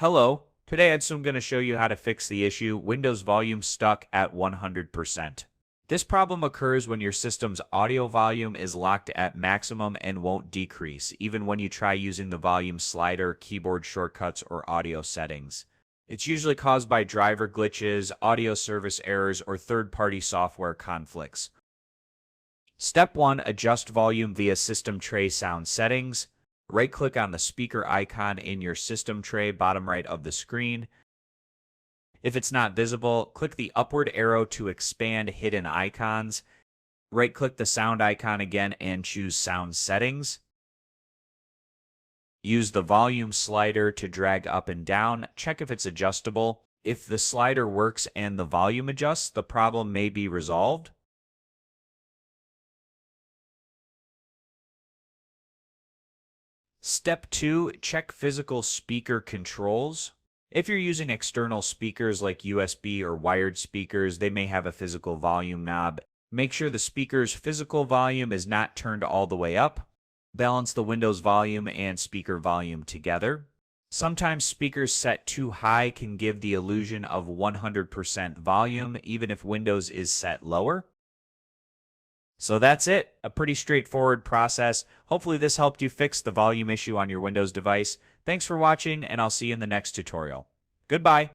Hello, today I'm going to show you how to fix the issue Windows volume stuck at 100%. This problem occurs when your system's audio volume is locked at maximum and won't decrease, even when you try using the volume slider, keyboard shortcuts, or audio settings. It's usually caused by driver glitches, audio service errors, or third-party software conflicts. Step 1. Adjust volume via System Tray Sound Settings. Right-click on the speaker icon in your system tray, bottom right of the screen. If it's not visible, click the upward arrow to expand hidden icons. Right-click the sound icon again and choose Sound Settings. Use the volume slider to drag up and down. Check if it's adjustable. If the slider works and the volume adjusts, the problem may be resolved. Step 2. Check physical speaker controls. If you're using external speakers like USB or wired speakers, they may have a physical volume knob. Make sure the speaker's physical volume is not turned all the way up. Balance the Windows volume and speaker volume together. Sometimes speakers set too high can give the illusion of 100% volume, even if Windows is set lower. So that's it, a pretty straightforward process. Hopefully this helped you fix the volume issue on your Windows device. Thanks for watching, and I'll see you in the next tutorial. Goodbye.